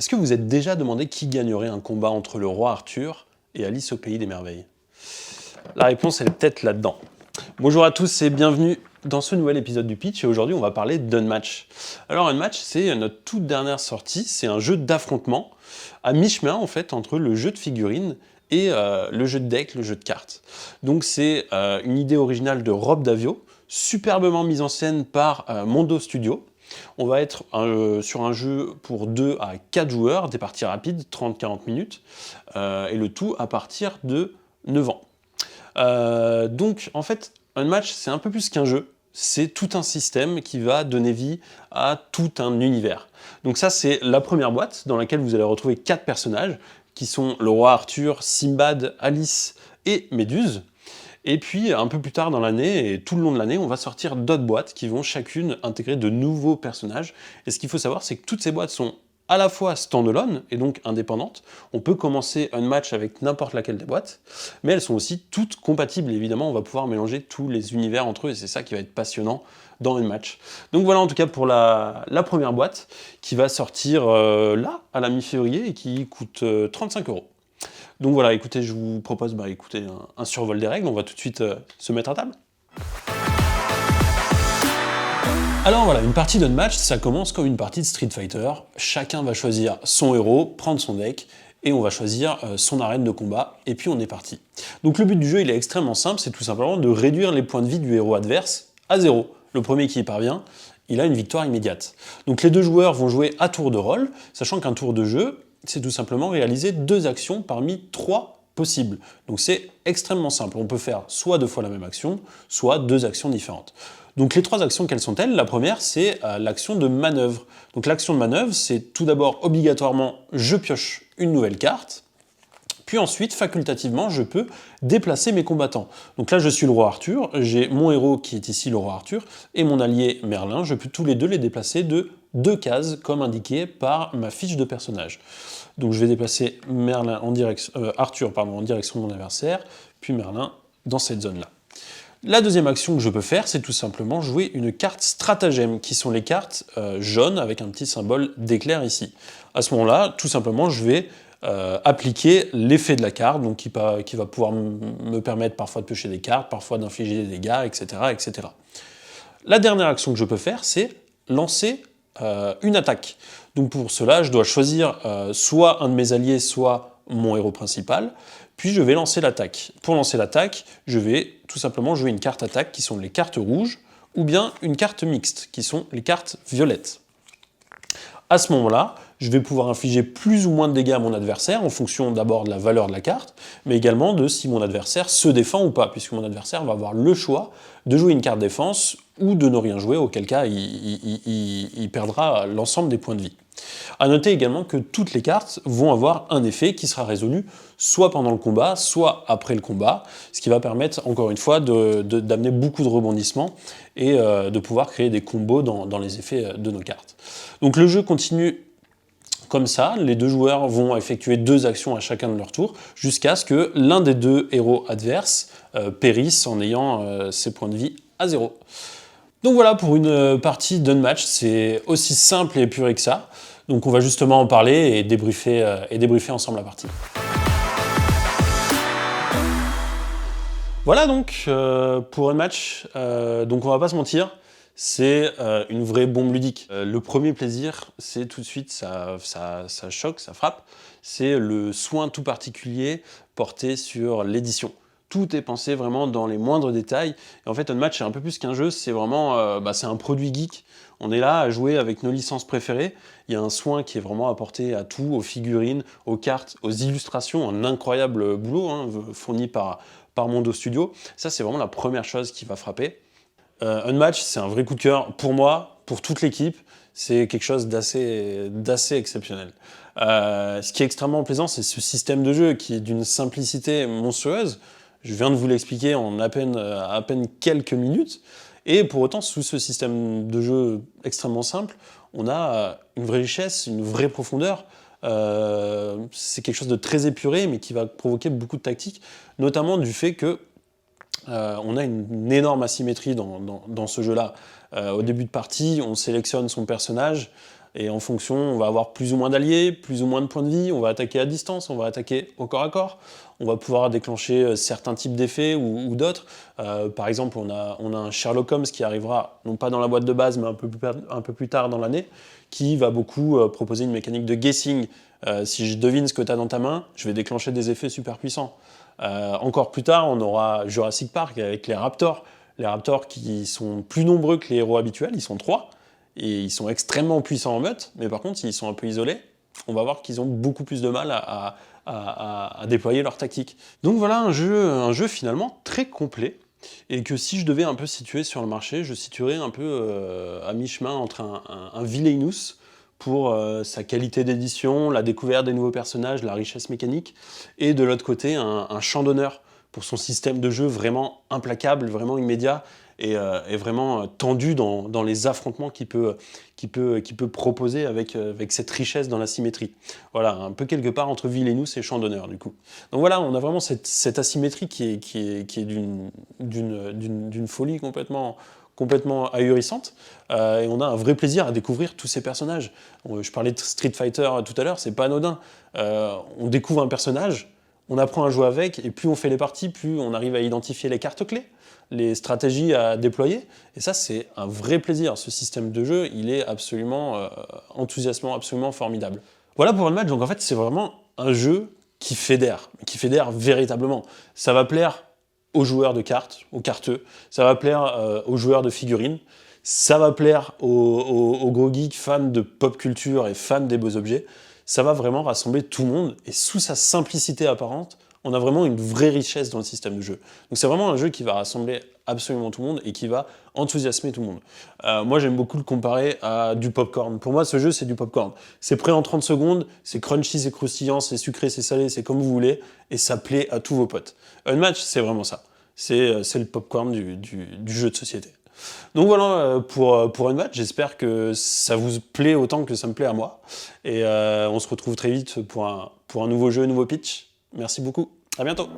Est-ce que vous êtes déjà demandé qui gagnerait un combat entre le roi Arthur et Alice au pays des merveilles? La réponse, elle est peut-être là-dedans. Bonjour à tous et bienvenue dans ce nouvel épisode du Pitch, et aujourd'hui on va parler d'Unmatch. Alors Unmatch, c'est notre toute dernière sortie, c'est un jeu d'affrontement à mi-chemin en fait entre le jeu de figurines et le jeu de deck, le jeu de cartes. Donc c'est une idée originale de Rob Daviau, superbement mise en scène par Mondo Studio. On va être sur un jeu pour 2 à 4 joueurs, des parties rapides, 30-40 minutes, et le tout à partir de 9 ans. Donc en fait, Unmatch, c'est un peu plus qu'un jeu, c'est tout un système qui va donner vie à tout un univers. Donc ça, c'est la première boîte dans laquelle vous allez retrouver 4 personnages, qui sont le roi Arthur, Simbad, Alice et Méduse. Et puis, un peu plus tard dans l'année, et tout le long de l'année, on va sortir d'autres boîtes qui vont chacune intégrer de nouveaux personnages. Et ce qu'il faut savoir, c'est que toutes ces boîtes sont à la fois standalone, et donc indépendantes. On peut commencer un match avec n'importe laquelle des boîtes, mais elles sont aussi toutes compatibles. Évidemment, on va pouvoir mélanger tous les univers entre eux, et c'est ça qui va être passionnant dans un match. Donc voilà en tout cas pour la première boîte, qui va sortir là, à la mi-février, et qui coûte 35 €. Donc voilà, écoutez, je vous propose écoutez, un survol des règles. On va tout de suite se mettre à table. Alors voilà, une partie d'Unmatch, ça commence comme une partie de Street Fighter. Chacun va choisir son héros, prendre son deck, et on va choisir son arène de combat, et puis on est parti. Donc le but du jeu, il est extrêmement simple, c'est tout simplement de réduire les points de vie du héros adverse à 0. Le premier qui y parvient, il a une victoire immédiate. Donc les deux joueurs vont jouer à tour de rôle, sachant qu'un tour de jeu, c'est tout simplement réaliser 2 actions parmi 3 possibles. Donc c'est extrêmement simple. On peut faire soit 2 fois la même action, soit 2 actions différentes. Donc les 3 actions, quelles sont-elles? La première, c'est l'action de manœuvre. Donc l'action de manœuvre, c'est tout d'abord obligatoirement, je pioche une nouvelle carte, puis ensuite, facultativement, je peux déplacer mes combattants. Donc là, je suis le roi Arthur, j'ai mon héros qui est ici le roi Arthur, et mon allié Merlin, je peux tous les deux les déplacer de 2 cases, comme indiqué par ma fiche de personnage. Donc je vais déplacer Arthur en direction de mon adversaire, puis Merlin dans cette zone-là. La deuxième action que je peux faire, c'est tout simplement jouer une carte stratagème, qui sont les cartes jaunes avec un petit symbole d'éclair ici. À ce moment-là, tout simplement, je vais appliquer l'effet de la carte, donc qui va pouvoir me permettre parfois de piocher des cartes, parfois d'infliger des dégâts, etc., etc. La dernière action que je peux faire, c'est lancer une attaque. Donc pour cela, je dois choisir soit un de mes alliés, soit mon héros principal, puis je vais lancer l'attaque. Pour lancer l'attaque, je vais tout simplement jouer une carte attaque, qui sont les cartes rouges, ou bien une carte mixte, qui sont les cartes violettes. À ce moment-là, je vais pouvoir infliger plus ou moins de dégâts à mon adversaire, en fonction d'abord de la valeur de la carte, mais également de si mon adversaire se défend ou pas, puisque mon adversaire va avoir le choix de jouer une carte défense ou de ne rien jouer, auquel cas il perdra l'ensemble des points de vie. A noter également que toutes les cartes vont avoir un effet qui sera résolu soit pendant le combat, soit après le combat, ce qui va permettre, encore une fois, d'amener beaucoup de rebondissements et de pouvoir créer des combos dans les effets de nos cartes. Donc le jeu continue comme ça, les deux joueurs vont effectuer 2 actions à chacun de leur tour, jusqu'à ce que l'un des 2 héros adverses périsse en ayant ses points de vie à 0. Donc voilà pour une partie d'Unmatch, c'est aussi simple et épuré que ça. Donc on va justement en parler et débriefer ensemble la partie. Voilà donc pour Unmatch, donc on va pas se mentir, c'est une vraie bombe ludique. Le premier plaisir, c'est tout de suite, ça choque, ça frappe, c'est le soin tout particulier porté sur l'édition. Tout est pensé vraiment dans les moindres détails. Et en fait, Unmatch, c'est un peu plus qu'un jeu, c'est vraiment c'est un produit geek. On est là à jouer avec nos licences préférées. Il y a un soin qui est vraiment apporté à tout, aux figurines, aux cartes, aux illustrations, un incroyable boulot fourni par Mondo Studio. Ça, c'est vraiment la première chose qui va frapper. Unmatch, c'est un vrai coup de cœur pour moi, pour toute l'équipe. C'est quelque chose d'assez exceptionnel. Ce qui est extrêmement plaisant, c'est ce système de jeu qui est d'une simplicité monstrueuse. Je viens de vous l'expliquer en à peine quelques minutes. Et pour autant, sous ce système de jeu extrêmement simple, on a une vraie richesse, une vraie profondeur. C'est quelque chose de très épuré, mais qui va provoquer beaucoup de tactique, notamment du fait que on a une énorme asymétrie dans ce jeu-là. Au début de partie, on sélectionne son personnage, Et en fonction, on va avoir plus ou moins d'alliés, plus ou moins de points de vie, on va attaquer à distance, on va attaquer au corps à corps, on va pouvoir déclencher certains types d'effets ou d'autres. Par exemple, on a un Sherlock Holmes qui arrivera, non pas dans la boîte de base, mais un peu plus tard dans l'année, qui va beaucoup proposer une mécanique de guessing. Si je devine ce que tu as dans ta main, je vais déclencher des effets super puissants. Encore plus tard, on aura Jurassic Park avec les Raptors. Les Raptors qui sont plus nombreux que les héros habituels, ils sont 3. Et ils sont extrêmement puissants en meute, mais par contre, s'ils sont un peu isolés, on va voir qu'ils ont beaucoup plus de mal à déployer leur tactique. Donc voilà un jeu finalement très complet, et que si je devais un peu situer sur le marché, je situerais un peu à mi-chemin entre un Villainous pour sa qualité d'édition, la découverte des nouveaux personnages, la richesse mécanique, et de l'autre côté un Champ d'honneur pour son système de jeu vraiment implacable, vraiment immédiat, et vraiment tendu dans les affrontements qu'il peut proposer avec cette richesse dans la symétrie. Voilà, un peu quelque part entre Villainous et Champ d'honneur, du coup. Donc voilà, on a vraiment cette asymétrie qui est d'une folie complètement ahurissante, et on a un vrai plaisir à découvrir tous ces personnages. Je parlais de Street Fighter tout à l'heure, c'est pas anodin. On découvre un personnage, on apprend à jouer avec, et plus on fait les parties, plus on arrive à identifier les cartes clés, les stratégies à déployer, et ça c'est un vrai plaisir. Ce système de jeu, il est absolument enthousiasmant, absolument formidable. Voilà pour Unmatch, donc en fait c'est vraiment un jeu qui fédère véritablement. Ça va plaire aux joueurs de cartes, aux carteux, ça va plaire aux joueurs de figurines, ça va plaire aux gros geeks fans de pop culture et fans des beaux objets. Ça va vraiment rassembler tout le monde, et sous sa simplicité apparente, on a vraiment une vraie richesse dans le système de jeu. Donc c'est vraiment un jeu qui va rassembler absolument tout le monde et qui va enthousiasmer tout le monde. Moi j'aime beaucoup le comparer à du popcorn. Pour moi ce jeu c'est du popcorn. C'est prêt en 30 secondes, c'est crunchy, c'est croustillant, c'est sucré, c'est salé, c'est comme vous voulez, et ça plaît à tous vos potes. Unmatch c'est vraiment ça. C'est le popcorn du jeu de société. Donc voilà pour Unmatch, j'espère que ça vous plaît autant que ça me plaît à moi. Et on se retrouve très vite pour un nouveau jeu, un nouveau pitch. Merci beaucoup, à bientôt.